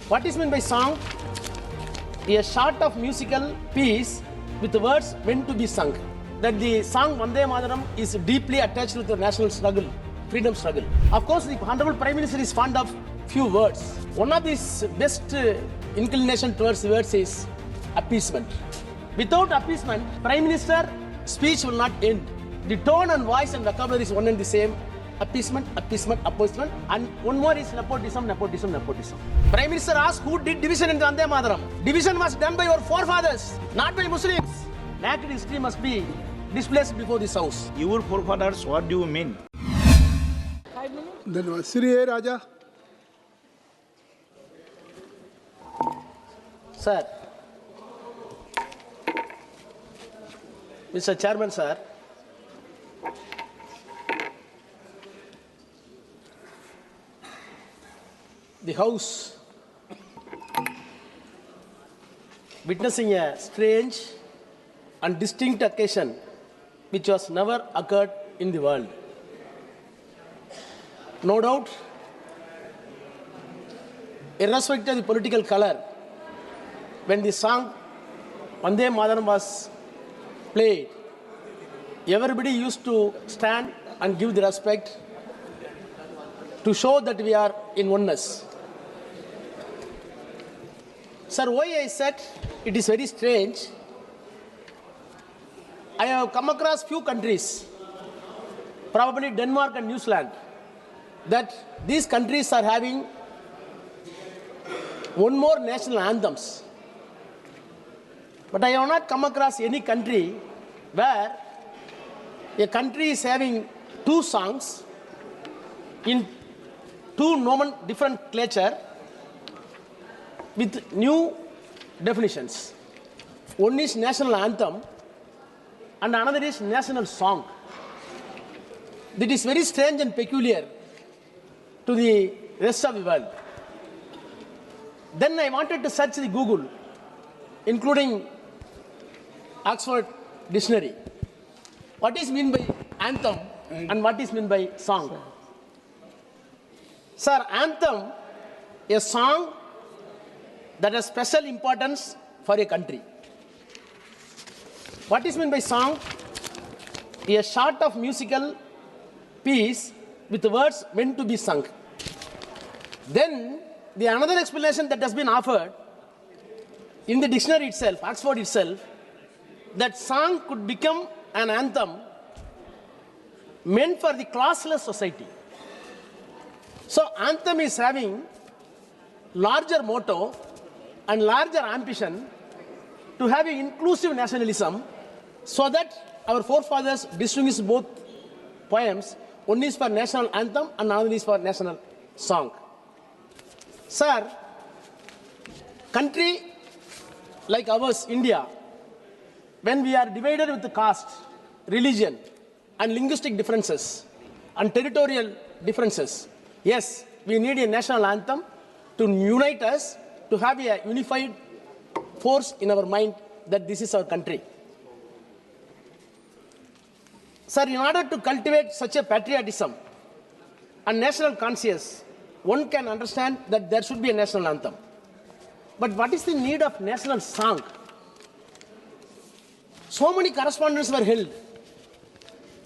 What is meant by song? A short of musical piece with words meant to be sung. That the song Vande Mataram is deeply attached with the national struggle, freedom struggle. Of course, the Honorable Prime Minister is fond of few words. One of his best inclination towards words is appeasement. Without appeasement, Prime Minister speech will not end. The tone and voice and vocabulary is one and the same. Appeasement, appeasement, appeasement. And one more is nepotism, nepotism, nepotism. Prime Minister asked who did division in Vande Mataram. Division was done by your forefathers, not by Muslims. Naked history must be displaced before this house. Your forefathers, what do you mean? धन्यवाद. श्री ए राजा. Sir, Mr. Chairman, sir, the House witnessing a strange and distinct occasion which was never occurred in the world. No doubt, irrespective of the political color, when the song Vande Mataram was played, everybody used to stand and give the respect to show that we are in oneness. Sir, why I said it is very strange, I have come across few countries, probably Denmark and New Zealand, that these countries are having one more national anthems. But I have not come across any country where a country is having two songs in two different with new definitions. One is national anthem and another is national song. That is very strange and peculiar to the rest of the world. Then I wanted to search the Google, including Oxford Dictionary. What is meant by anthem and what is meant by song? Sir, anthem, a song that has special importance for a country. What is meant by song? A short of musical piece with words meant to be sung. Then the another explanation that has been offered in the dictionary itself, Oxford itself, that song could become an anthem meant for the classless society. So anthem is having larger motto and larger ambition to have an inclusive nationalism, so that our forefathers distinguished both poems. One is for national anthem and another is for national song. Sir, country like ours, India, when we are divided with caste, religion, and linguistic differences, and territorial differences, yes, we need a national anthem to unite us, to have a unified force in our mind that this is our country. Sir, in order to cultivate such a patriotism and national conscience, one can understand that there should be a national anthem. But what is the need of national song? So many correspondence were held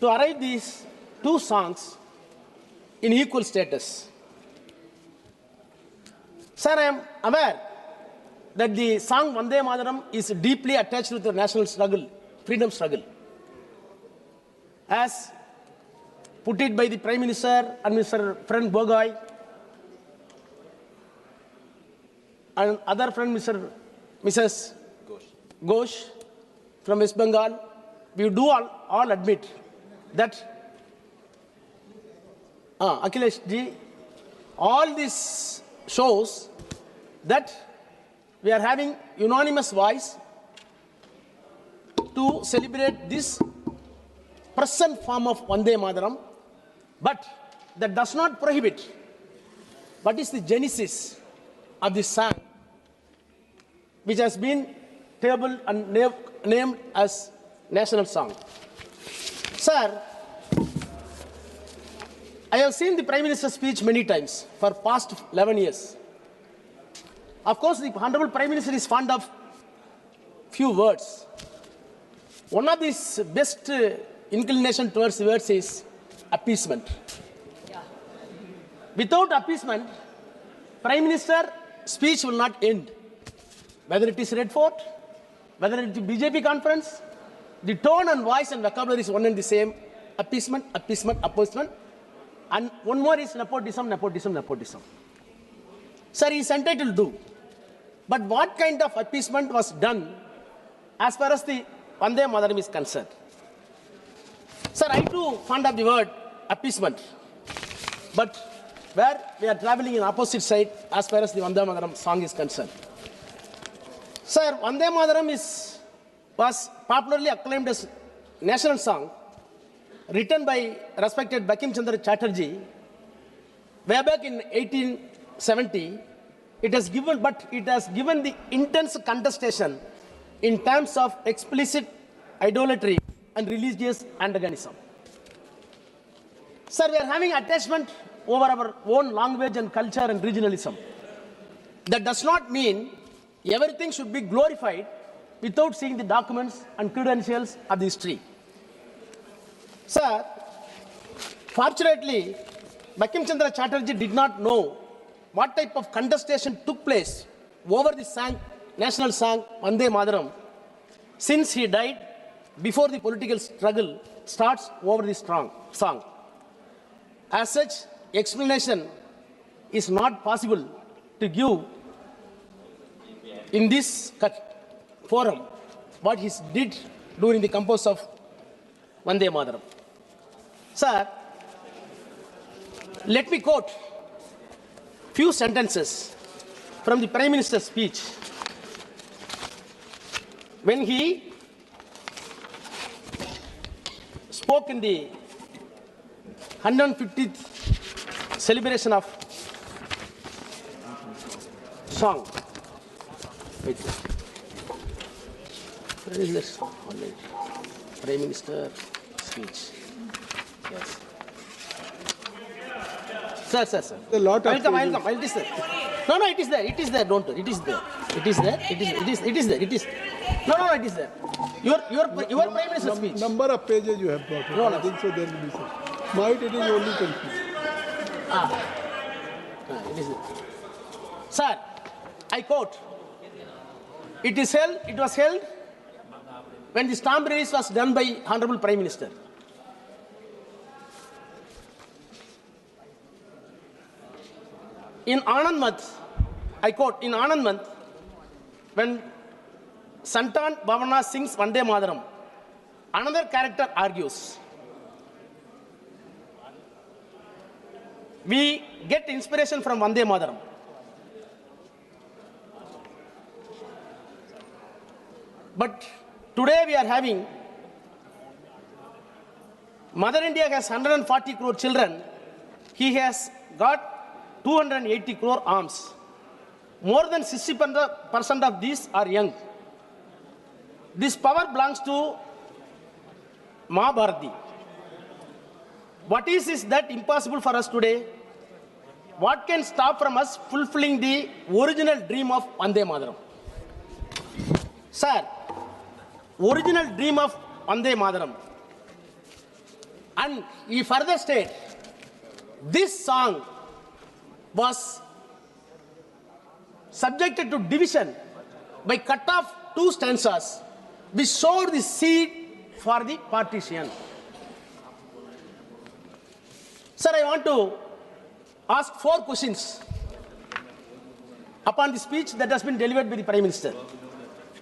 to arrive these two songs in equal status. Sir, I am aware that the song Vande Mataram is deeply attached with the national struggle, freedom struggle. As put it by the Prime Minister and Mr. Friend Bogai and other friend Mrs. Ghosh from West Bengal, we do all admit that Akhilesh ji, all this shows that we are having unanimous voice to celebrate this present form of Vande Mataram, but that does not prohibit what is the genesis of this song, which has been tabled and named as national song. Sir, I have seen the Prime Minister's speech many times for past 11 years. Of course, the Honorable Prime Minister is fond of few words. One of his best inclination towards words is appeasement. Without appeasement, Prime Minister speech will not end. Whether it is Red Fort, whether it is BJP conference, the tone and voice and vocabulary is one and the same. Appeasement, appeasement, appeasement. And one more is nepotism, nepotism, nepotism. Sir, he is entitled to. But what kind of appeasement was done as far as the Vande Mataram is concerned? Sir, I too fond of the word appeasement. But where we are traveling in opposite side as far as the Vande Mataram song is concerned. Sir, Vande Mataram was popularly acclaimed as national song, written by respected Bankim Chandra Chatterjee way back in 1870. It has given the intense contestation in terms of explicit idolatry and religious antagonism. Sir, we are having attachment over our own language and culture and regionalism. That does not mean everything should be glorified without seeing the documents and credentials of the history. Sir, fortunately, Bankim Chandra Chatterjee did not know what type of contestation took place over the national song Vande Mataram, since he died before the political struggle starts over this song. As such, explanation is not possible to give in this forum what he did during the compose of Vande Mataram. Sir, let me quote few sentences from the Prime Minister's speech when he spoke in the 150th celebration of song. Wait. Where is this? Prime Minister speech. Yes. Sir. A lot of I'll come. It is there. No, it is there. It is there. Don't worry. It is there. It is there. It is there. It is. No, it is there. Your Prime Minister's speech. Number of pages you have brought. No. I think so there will be some. Might it is only confused. It is there. Sir, I quote. It was held when the stamp release was done by Honorable Prime Minister. In Anand month, I quote, in Anand month, when Santan Bhavana sings Vande Mataram, another character argues. We get inspiration from Vande Mataram. But today we are having, Mother India has 140 crore children. He has got 280 crore arms. More than 60% of these are young. This power belongs to Mahabharati. What is that impossible for us today? What can stop from us fulfilling the original dream of Vande Mataram? Sir, original dream of Vande Mataram. And he further stated, this song was subjected to division by cut off two stanzas which showed the seed for the partition. Sir, I want to ask 4 questions upon the speech that has been delivered by the Prime Minister.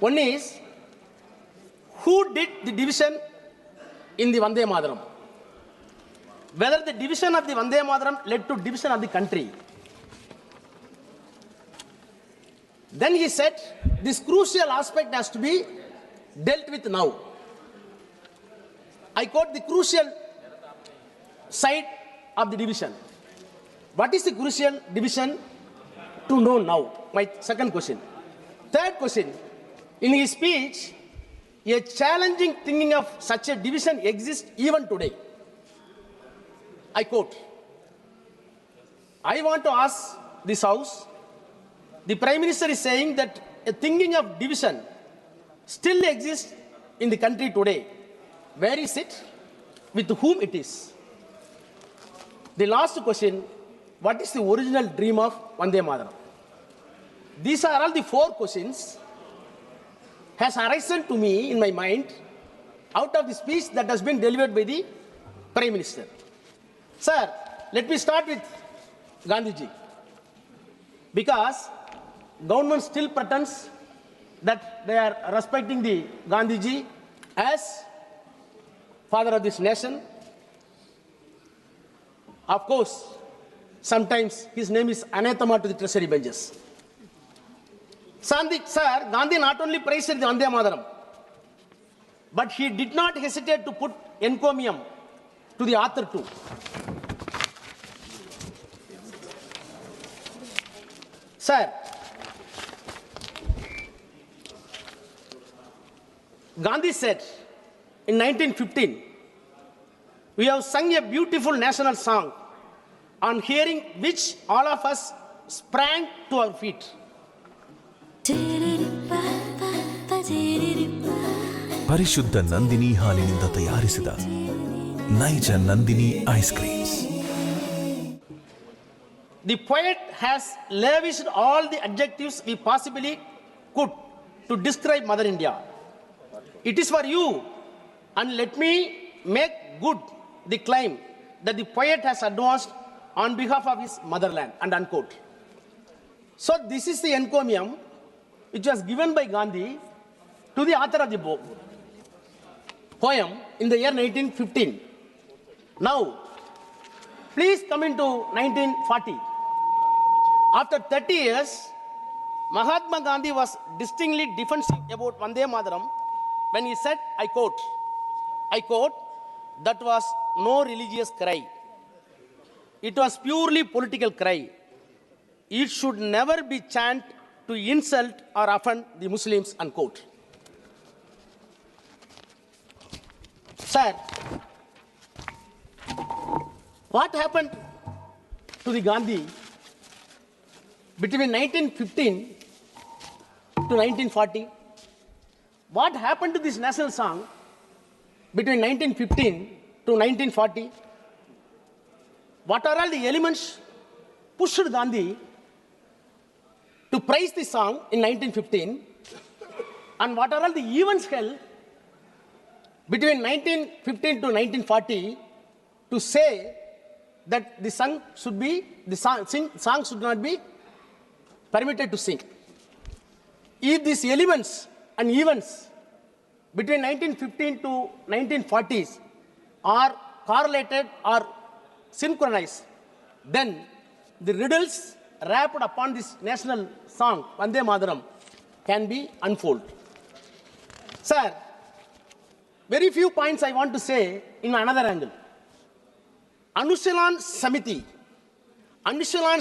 One is, who did the division in the Vande Mataram? Whether the division of the Vande Mataram led to division of the country. Then he said, this crucial aspect has to be dealt with now. I quote the crucial side of the division. What is the crucial division to know now? My second question. Third question, in his speech, a challenging thinking of such a division exists even today. I quote, I want to ask this House, The Prime Minister is saying that a thinking of division still exists in the country today. Where is it? With whom it is? The last question, what is the original dream of Vande Mataram? These are all the 4 questions has arisen to me in my mind out of the speech that has been delivered by the Prime Minister. Sir, let me start with Gandhiji. Because government still pretends that they are respecting the Gandhiji as father of this nation. Of course, sometimes his name is anathema to the treasury benches. Sir, Gandhi not only praised the Vande Mataram, but he did not hesitate to put encomium to the author too. Sir, Gandhi said in 1915, we have sung a beautiful national song, on hearing which all of us sprang to our feet. ಪರಿಶುದ್ಧ ನಂದಿನಿ ಹಾಲಿನಿಂದ ತಯಾರಿಸಿದ ನೈಜ Nandini ice creams. The poet has lavished all the adjectives we possibly could to describe Mother India. It is for you, and let me make good the claim that the poet has advanced on behalf of his motherland, and unquote. So this is the encomium which was given by Gandhi to the author of the poem in the year 1915. Now, please come into 1940. After 30 years, Mahatma Gandhi was distinctly defensive about Vande Mataram when he said, I quote, that was no religious cry. It was purely political cry. It should never be chanted to insult or offend the Muslims, unquote. Sir, what happened to the Gandhi between 1915 to 1940? What happened to this national song between 1915 to 1940? What are all the elements pushed Gandhi to praise the song in 1915? And what are all the events held between 1915 to 1940 to say that the song should not be permitted to sing? If these elements and events between 1915 to 1940s are correlated or synchronized, then the riddles wrapped upon this national song, Vande Mataram, can be unfolded. Sir, very few points I want to say in another angle. Anushilan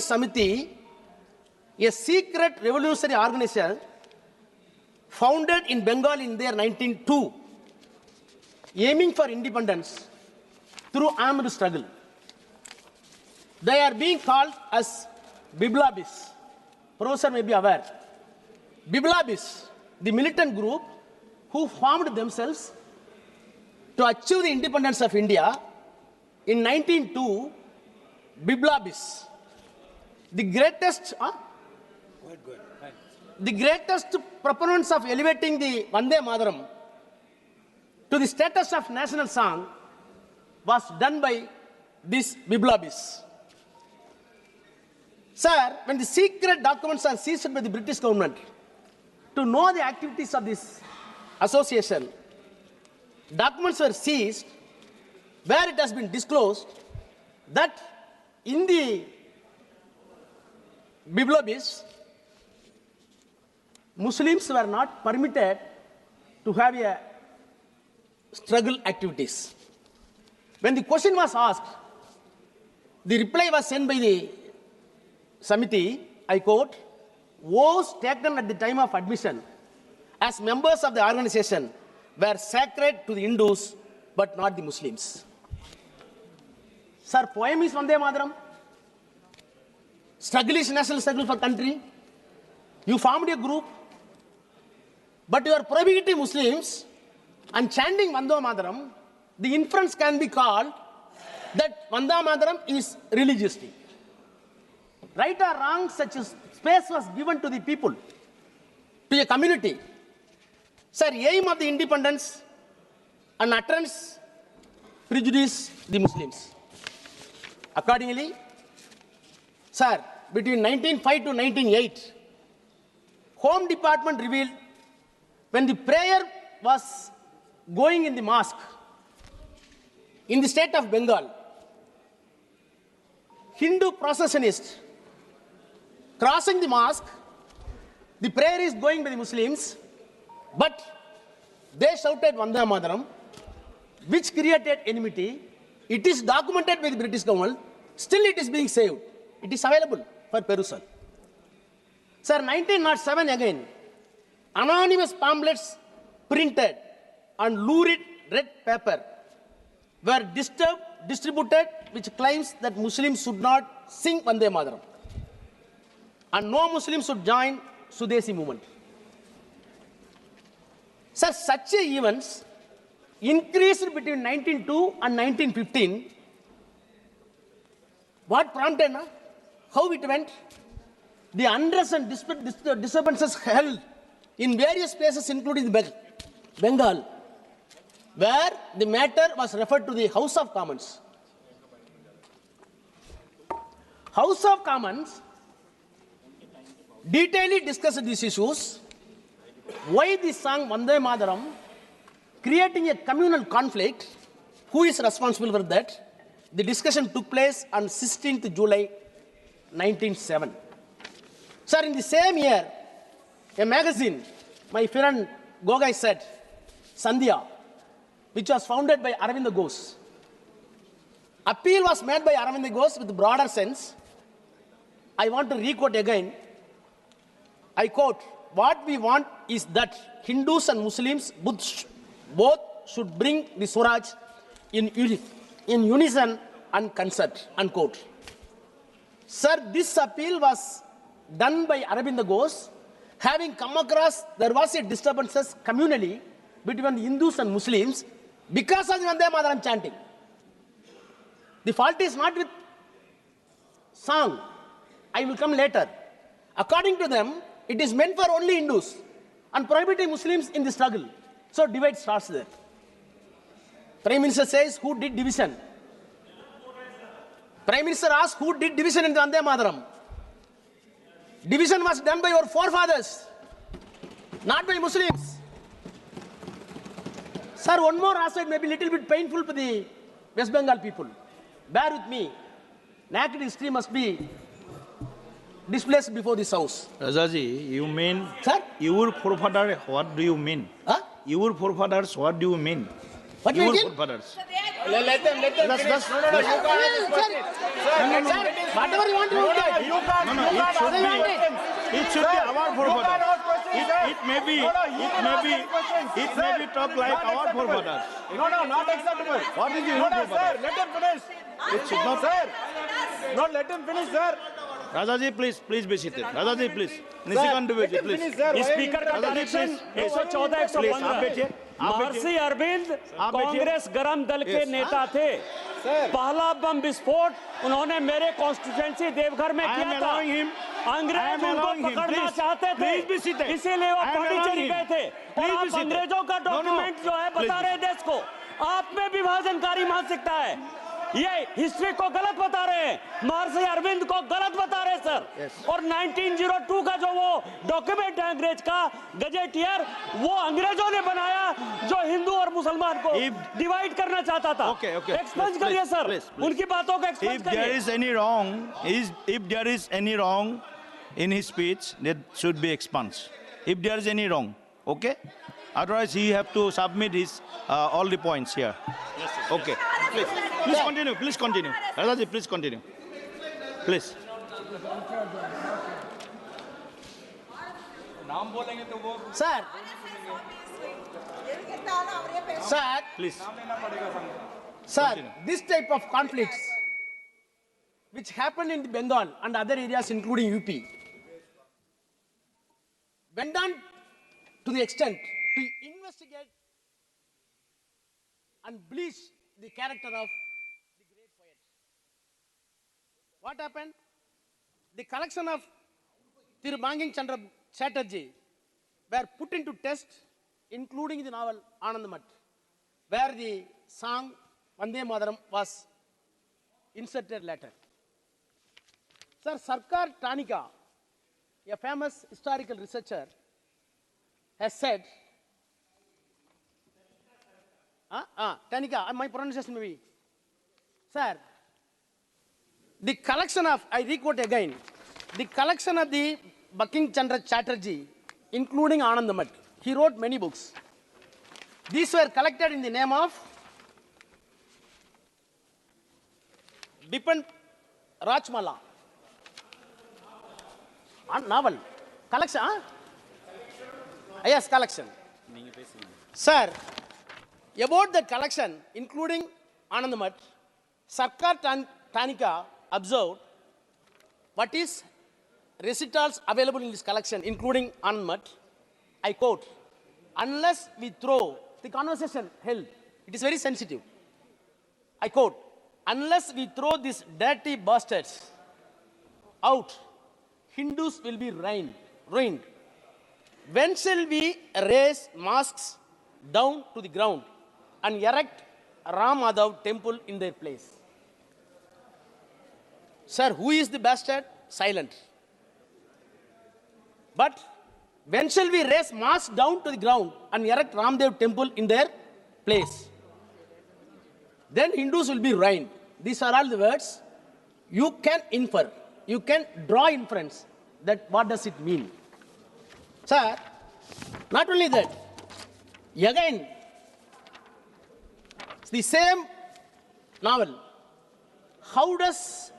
Samiti, a secret revolutionary organization founded in Bengal in the year 1902, aiming for independence through armed struggle. They are being called as Biblabis. Professor may be aware. Biblabis, the militant group who formed themselves to achieve the independence of India in 1902, Biblabis, the greatest proponents of elevating the Vande Mataram to the status of national song was done by this Biblabis. Sir, when the secret documents are seized by the British government to know the activities of this association, documents were seized where it has been disclosed that in the Biblabis, Muslims were not permitted to have a struggle activities. When the question was asked, the reply was sent by the Samiti, I quote, "Vows taken at the time of admission as members of the organization were sacred to the Hindus but not the Muslims." Sir, poem is Vande Mataram. Struggle is national struggle for country. You formed a group, but you are prohibiting Muslims and chanting Vande Mataram. The inference can be called that Vande Mataram is religiously. Right or wrong, such a space was given to the people, to a community. Sir, aim of the independence and utterance prejudice the Muslims. Accordingly, sir, between 1905 to 1908, Home Department revealed when the prayer was going in the mosque in the state of Bengal, Hindu processionists crossing the mosque, the prayer is going by the Muslims, but they shouted Vande Mataram, which created enmity. It is documented by the British government. Still it is being saved. It is available for perusal. Sir, 1907 again, anonymous pamphlets printed on lurid red paper were distributed, which claims that Muslims should not sing Vande Mataram and no Muslims should join Sudesi movement. Sir, such events increased between 1902 and 1915. What prompted? How it went? The unrest and disturbances held in various places, including Bengal, where the matter was referred to the House of Commons. House of Commons detailedly discussed these issues. Why this song Vande Mataram, creating a communal conflict? Who is responsible for that? The discussion took place on 16th July 1907. Sir, in the same year, a magazine, my friend Gogai said, Sandhya, which was founded by Aravind Ghosh. Appeal was made by Aravind Ghosh with broader sense. I want to re-quote again. I quote, what we want is that Hindus and Muslims both should bring the Swaraj in unison and concert, unquote. Sir, this appeal was done by Aravind Ghosh, having come across there was a disturbances communally between the Hindus and Muslims because of the Vande Mataram chanting. The fault is not with song. I will come later. According to them, it is meant for only Hindus and prohibiting Muslims in the struggle. So divide starts there. Prime Minister says, who did division? Prime Minister asks, who did division in the Vande Mataram? Division was done by your forefathers, not by Muslims. Sir, one more aspect may be a little bit painful for the West Bengal people. Bear with me. Naked history must be displaced before this house. Rajaji, you mean, Sir? Your forefathers, what do you mean? Huh? Your forefathers, what do you mean? What do you Your mean? forefathers. Let them finish. No, you Sir, whatever you want to do. It should be our forefathers. It may be talk like our forefathers. No, not acceptable. What is your No, forefathers? sir, let him finish. It should not. Sir, no, let him finish, sir. Rajaji, please be seated. Rajaji, please. Nisikant Let him please. finish, sir. Why speaker का दादाजी, connection please. 114 Please, आप बैठिए. 115 आप महर्षि बैठिए. अरविंद आप बैठिए. कांग्रेस गरम दल के Yes. नेता थे Sir. पहला बम विस्फोट उन्होंने मेरे कॉन्स्टिट्यूएंसी देवघर में I am किया था allowing him. I अंग्रेज am उनको allowing him. पकड़ना Please. चाहते थे Please be seated. इसीलिए वो I am पांडिचेरी allowing गए him. थे और Please be आप seated. अंग्रेजों का No, no. डॉक्यूमेंट जो है बता Please. रहे हैं देश को आप में विभाजनकारी मानसिकता है ये हिस्ट्री को गलत बता रहे हैं महर्षि अरविंद को गलत बता रहे हैं सर और 1902 का जो वो डॉक्यूमेंट है अंग्रेज का गजेटियर वो अंग्रेजों ने बनाया जो हिंदू और मुसलमान को डिवाइड करना चाहता था Okay. एक्सपंज करिए सर Please. उनकी बातों को एक्सपंज If there करिए is any wrong, if there is any wrong in his speech, that should be expunged. If there is any wrong, okay? Otherwise, he have to submit his all the points here. Okay. Please continue. Please continue. Rajaji, please continue. Please. Sir, Please. sir, Continue. this type of conflicts which happened in Bengal and other areas including UP went on to the extent to investigate and bleach the character of the great poet. What happened? The collection of Thiru Banking Chandra Chatterjee were put into test, including the novel Anandamath, where the song Vande Mataram was inserted later. Sir, Sarkar Tanika, a famous historical researcher, has said, Tanika, my pronunciation may be, sir, the collection of, I requote again, the collection of the Banking Chandra Chatterjee, including Anandamath, he wrote many books. These were collected in the name of Bipan Rajmala. Novel. Collection, huh? Yes, collection. Sir, about the collection, including Anandamath, Sarkar Tanika observed what is recitals available in this collection, including Anandamath. I quote, unless we throw the conversation held, it is very sensitive. I quote, unless we throw these dirty bastards out, Hindus will be ruined. When shall we raise mosques down to the ground and erect Ram Madhav temple in their place? Sir, who is the bastard? Silent. But when shall we raise mosques down to the ground and erect Ramdev temple in their place? Then Hindus will be ruined. These are all the words. You can infer, you can draw inference that what does it mean. Sir, not only that, again, it's the same novel. How does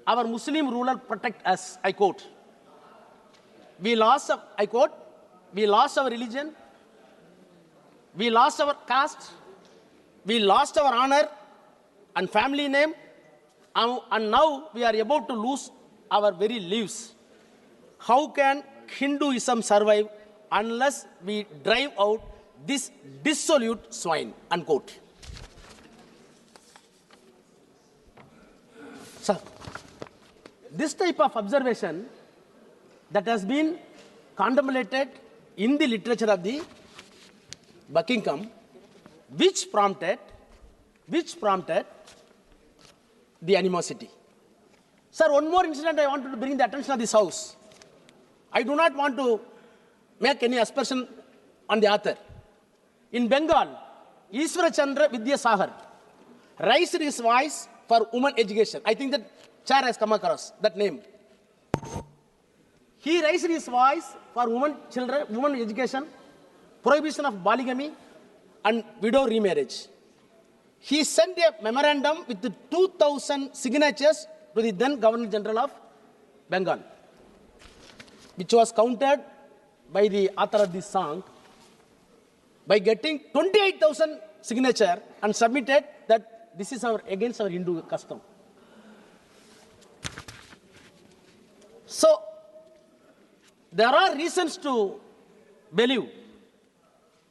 our Muslim ruler protect us? I quote, we lost, I quote, we lost our religion, we lost our caste, we lost our honor and family name, and now we are about to lose our very lives. How can Hinduism survive unless we drive out this dissolute swine? Unquote. Sir, this type of observation that has been contemplated in the literature of the Buckingham, which prompted the animosity. Sir, one more incident I wanted to bring the attention of this House. I do not want to make any aspersion on the author. In Bengal, Ishwara Chandra Vidyasagar raised his voice for women education. I think that chair has come across that name. He raised his voice for women education, prohibition of polygamy, and widow remarriage. He sent a memorandum with 2,000 signatures to the then Governor General of Bengal, which was countered by the author of this song by getting 28,000 signatures and submitted that this is against our Hindu custom. So, there are reasons to believe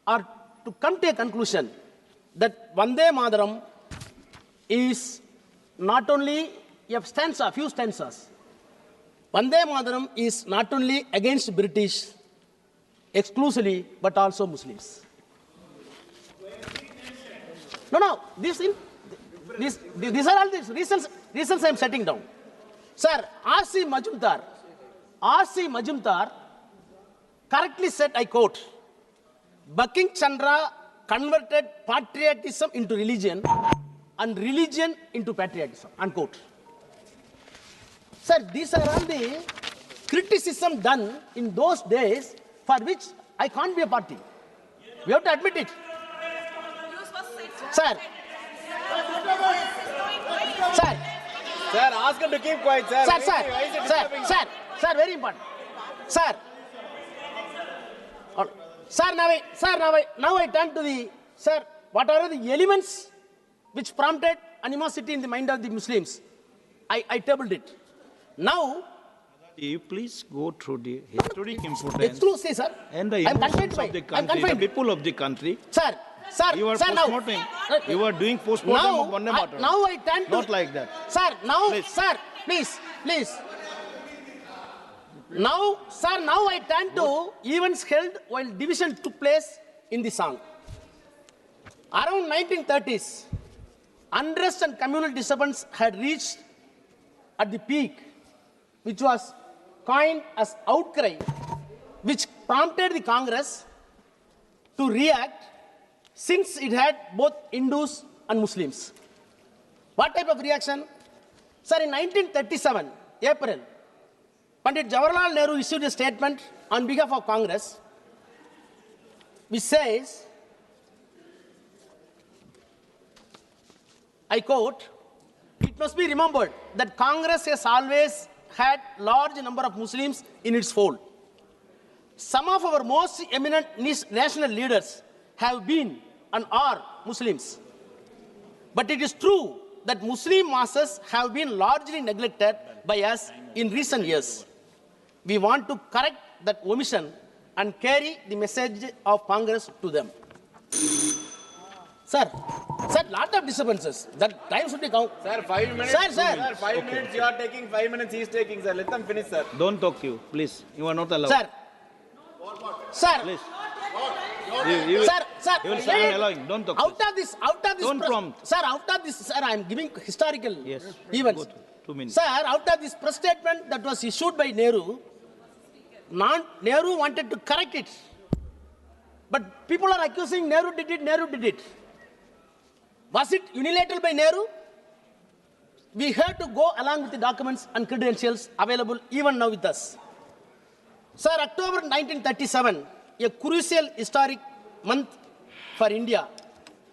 or to come to a conclusion that Vande Mataram is not only a stanza, few stanzas. Vande Mataram is not only against British exclusively, but also Muslims. No, these are all the reasons I am setting down. Sir, R.C. Majumdar correctly said, I quote, Banking Chandra converted patriotism into religion and religion into patriotism, unquote. Sir, these are all the criticism done in those days for which I can't be a party. We have to admit it. Sir. Sir, ask him to keep quiet, sir. Sir, very important. Sir, now I turn to the, sir, what are the elements which prompted animosity in the mind of the Muslims? I tabled it. Now, You please go through the historic importance Exclusively, sir. and the I'm emotions confined of the by- I'm country, the confined. people of the country. Sir, You are sir, now. postmortem. You are doing postmortem Now, of Vande Mataram. now I turn to... Not like that. Sir, now, Please. sir, please. Now, sir, now I turn to events held while division took place in the song. Around 1930s, unrest and communal disturbance had reached at the peak, which was coined as outcry, which prompted the Congress to react since it had both Hindus and Muslims. What type of reaction? Sir, in 1937, April, Pandit Jawaharlal Nehru issued a statement on behalf of Congress which says, I quote, "It must be remembered that Congress has always had large number of Muslims in its fold. Some of our most eminent national leaders have been and are Muslims. But it is true that Muslim masses have been largely neglected by us in recent years. We want to correct that omission and carry the message of Congress to them." Sir, lot of disturbances. That time should be count. Sir, 5 minutes. Sir. Sir, 5 minutes you are taking, 5 minutes he is taking, sir. Let them finish, sir. Don't talk you, please. You are not allowed. Sir, Please. You sir, You will say, I'm allowing. Don't talk. out of this, Don't prompt. Sir, out of this, sir, I am giving historical Yes. events. Good. 2 minutes. Sir, out of this press statement that was issued by Nehru, Nehru wanted to correct it. But people are accusing Nehru did it. Was it unilateral by Nehru? We had to go along with the documents and credentials available even now with us. Sir, October 1937, a crucial historic month for India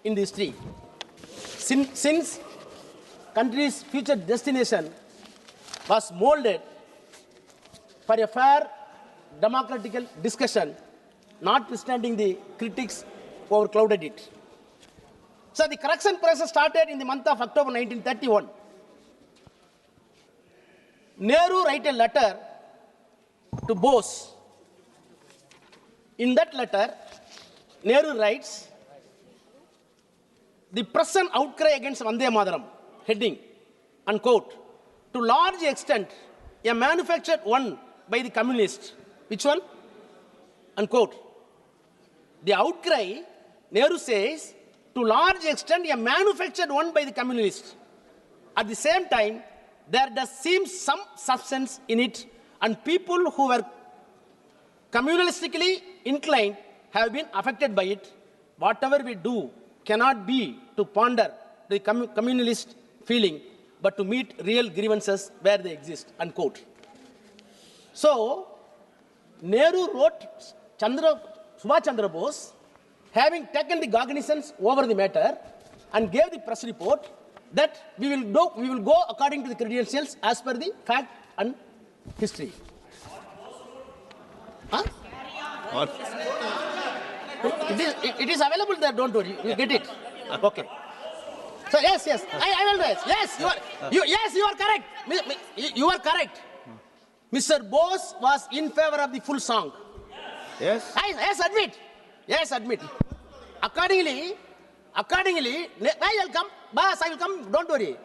in the history. Since country's future destination was molded for a fair democratical discussion, notwithstanding the critics who overclouded it. So the correction process started in the month of October 1931. Nehru wrote a letter to Bose. In that letter, Nehru writes, "The present outcry against Vande Mataram," heading, unquote, "to large extent a manufactured one by the communists." Which one? Unquote. The outcry, Nehru says, to large extent a manufactured one by the communists. At the same time, there does seem some substance in it, and people who were communalistically inclined have been affected by it. Whatever we do cannot be to ponder the communalist feeling, but to meet real grievances where they exist, unquote. So, Nehru wrote Subhash Chandra Bose, having taken the cognizance over the matter, and gave the press report that we will go according to the credentials as per the fact and history. Huh? What? It is available there, don't worry, you get it. Okay. So yes, I will raise. Yes, you are correct. You are correct. Mr. Bose was in favor of the full song. Yes. Yes, admit. Accordingly, I will come, don't worry.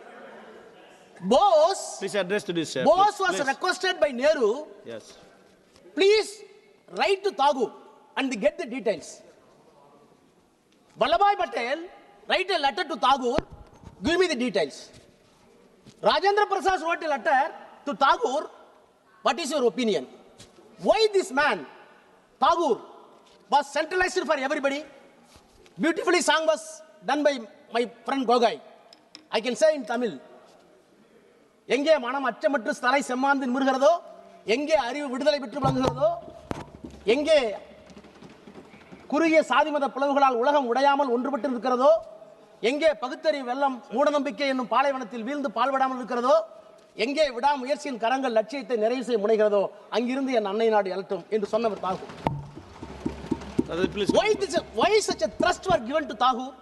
Bose Please address to this, sir. was Please. requested by Nehru, Yes. please write to Tagore and get the details. Vallabhbhai Patel write a letter to Tagore, give me the details. Rajendra Prasad wrote a letter to Tagore, what is your opinion? Why this man, Tagore, was centralized for everybody? Beautifully song was done by my friend Gogai. I can say in Tamil. எங்கே மனம் அச்சமற்று தலை செம்மாந்து நிமிர்கிறதோ, எங்கே அறிவு விடுதலை பெற்று விளங்குகிறதோ, எங்கே குறுகிய சாதிமத பிளவுகளால் உலகம் உடையாமல் ஒன்றுபட்டு இருக்கிறதோ, எங்கே பகுத்தறிவு வெள்ளம் மூடநம்பிக்கை என்னும் பாலைவனத்தில் வீழ்ந்து பால்படாமல் இருக்கிறதோ, எங்கே விடாமுயற்சியின் கரங்கள் லட்சியத்தை நிறைவு செய்ய முனைகிறதோ, அங்கிருந்து என் அன்னை நாடு எழட்டும் என்று சொன்னவர் Tagore. Why such a thrust were given to Tagore?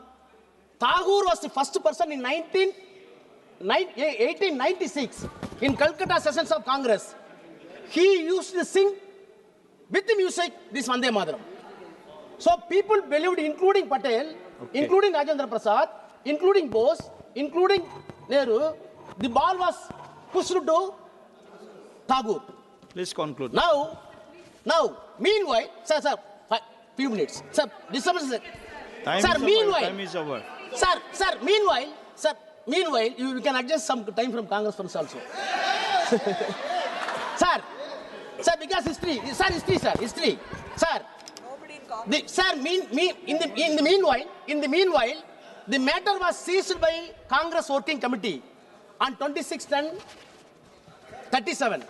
Tagore was the first person in 1896 in Calcutta sessions of Congress he used to sing with the music this Vande Mataram. So people believed, including Patel, including Rajendra Prasad, including Bose, including Nehru, the ball was pushed to Tagore. Please conclude. Now, meanwhile, sir, few minutes. Sir, disturbance. Time is over. Sir, meanwhile, you can adjust some time from Congress funds also. Sir, because history. Sir. In the meanwhile, the matter was seized by Congress Working Committee on 26/10/37.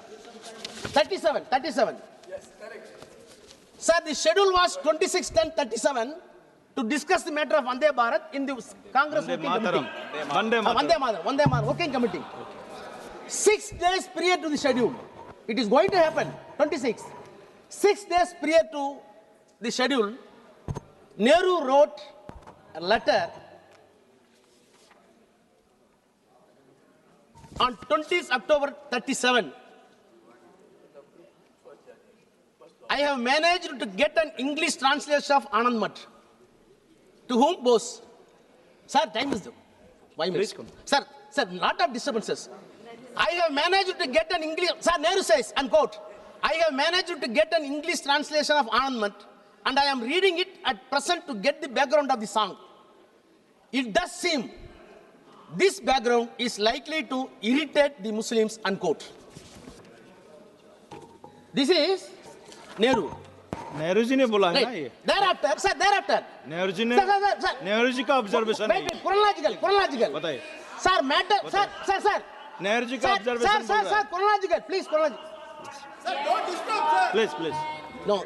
37. Yes, correct. Sir, the schedule was 26/10/37 to discuss the matter of Vande Bharat in the Congress Working Committee. Vande Mataram Working Committee. 6 days prior to the schedule, it is going to happen. 26. 6 days prior to the schedule, Nehru wrote a letter on 20th October 37. I have managed to get an English translation of Anand Mat. To whom? Bose. Sir, time is due. 5 minutes. Sir, lot of disturbances. I have managed to get an English. Sir, Nehru says, unquote, I have managed to get an English translation of Anand Mat, and I am reading it at present to get the background of the song. It does seem this background is likely to irritate the Muslims, unquote. This is Nehru. Nehru ji ने बोला है ना ये. Thereafter. Nehru ji ने. Sir. Nehru ji का observation है. Wait, chronological. बताइए. Sir, matter. Sir. Nehru ji का observation. Sir, chronological. Please. Sir, don't disturb, sir. Please. No.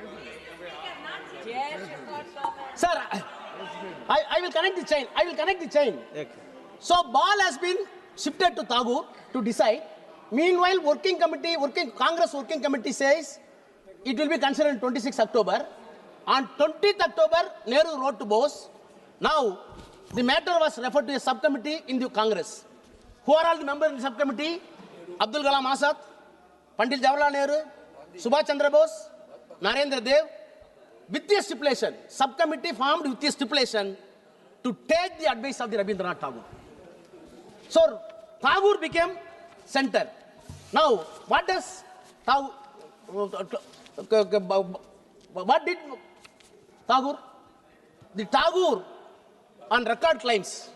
Sir, I will connect the chain. Okay. So ball has been shifted to Tagore to decide. Meanwhile, Congress Working Committee says it will be considered on 26 October. On 20th October, Nehru wrote to Bose. Now, the matter was referred to a subcommittee in the Congress. Who are all the members in the subcommittee? Abdul Kalam Azad, Pandit Jawaharlal Nehru, Subhash Chandra Bose, Narendra Dev. With the stipulation, subcommittee formed with the stipulation to take the advice of the Rabindranath Tagore. So, Tagore became center. Now, what does Tagore... What did Tagore? The Tagore on record claims,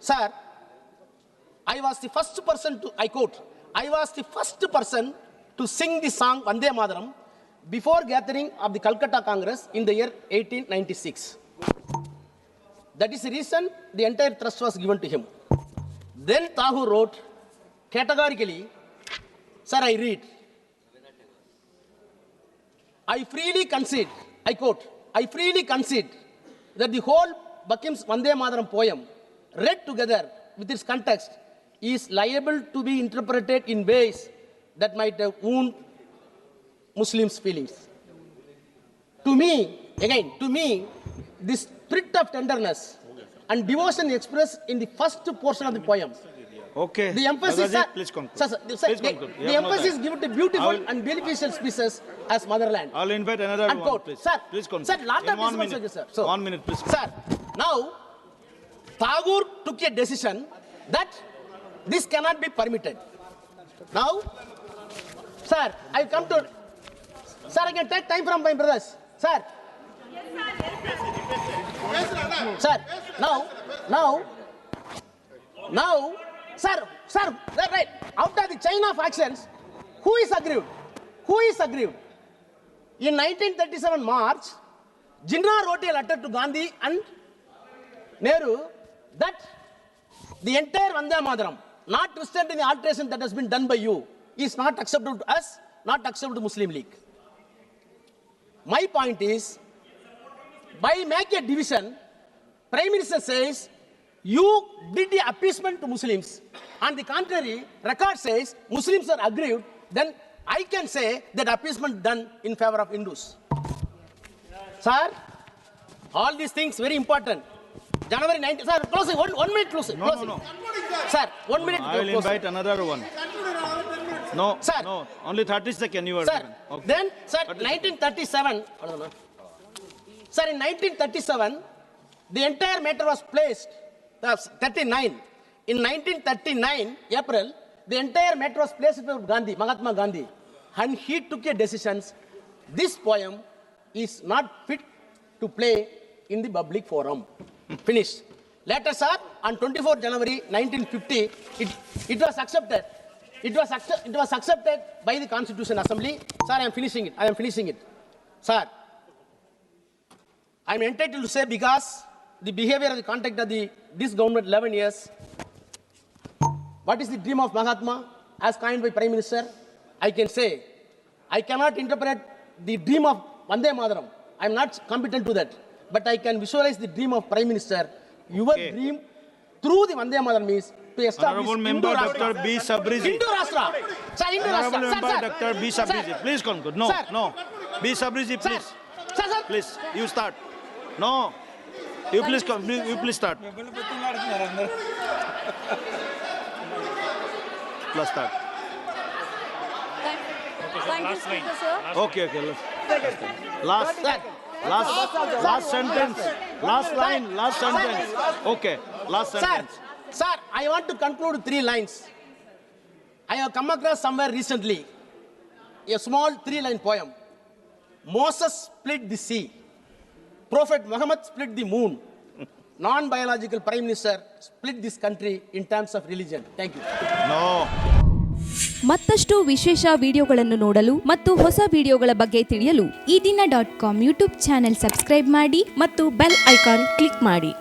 sir, I was the first person to sing the song Vande Mataram before gathering of the Calcutta Congress in the year 1896. That is the reason the entire trust was given to him. Then Tagore wrote categorically, sir, I read, I freely concede, I quote, I freely concede that the whole Bakim's Vande Mataram poem, read together with its context, is liable to be interpreted in ways that might wound Muslims' feelings. To me, the spirit of tenderness and devotion expressed in the first portion of the poem. Okay. The emphasis, please conclude. Sir, Please conclude. The emphasis given to beautiful and beneficial species as motherland. I'll invite another Unquote. one, please. Sir, Please conclude. Sir, lot of In 1 minute. sir. So, 1 minute, please. Sir, now, Tagore took a decision that this cannot be permitted. Now, sir, I come to... Sir, I can take time from my brothers. Sir. Sir, now, sir, right. Out of the chain of actions, who is aggrieved? In 1937 March, Jinnah wrote a letter to Gandhi and Nehru that the entire Vande Mataram, notwithstanding the alteration that has been done by you, is not acceptable to us, not acceptable to Muslim League. My point is, by making a division, Prime Minister says, you did the appeasement to Muslims. On the contrary, record says Muslims are aggrieved, then I can say that appeasement done in favor of Hindus. Sir, all these things very important. January 19th, sir, closing, one minute closing. No. Sir, 1 minute. I will invite another one. No, Sir. no, only 30 seconds you are Sir, given. Okay. then, sir, 1937, sir, in 1937, the entire matter was placed, 39. In 1939, April, the entire matter was placed before Gandhi, Mahatma Gandhi, and he took a decision. This poem is not fit to play in the public forum. Finished. Later, sir, on 24 January 1950, it was accepted. It was accepted by the Constitution Assembly. Sir, I am finishing it. Sir, I am entitled to say because the behavior of the conduct of this government 11 years. What is the dream of Mahatma as coined by Prime Minister? I can say, I cannot interpret the dream of Vande Mataram. I am not competent to that. But I can visualize the dream of Prime Minister. Your Okay. dream through the Vande Mataram is to establish Honorable Member Dr. B. Sabrizi. Hindu Rashtra. Sir, Hindu Rashtra. Honorable Member Sir, Dr. B. Sabrizi. Sir. Please conclude. No, Sir. no. B. Sabrizi, Sir. please. Sir. Please, you start. No. You please start. Plus start. Thank you, Speaker, sir. Okay. Last sentence. Last line. Last sentence. Okay. Last sentence. Sir, I want to conclude 3 lines. I have come across somewhere recently a small 3-line poem. Moses split the sea. Prophet Muhammad split the moon. Non-biological Prime Minister split this country in terms of religion. Thank you. No. ಮತ್ತಷ್ಟು ವಿಶೇಷ ವಿಡಿಯೋಗಳನ್ನು ನೋಡಲು ಮತ್ತು ಹೊಸ ವಿಡಿಯೋಗಳ ಬಗ್ಗೆ ತಿಳಿಯಲು ಈ ದಿನ .com ಯೂಟ್ಯೂಬ್ ಚಾನೆಲ್ ಸಬ್ಸ್ಕ್ರೈಬ್ ಮಾಡಿ ಮತ್ತು ಬೆಲ್ ಐಕಾನ್ ಕ್ಲಿಕ್ ಮಾಡಿ.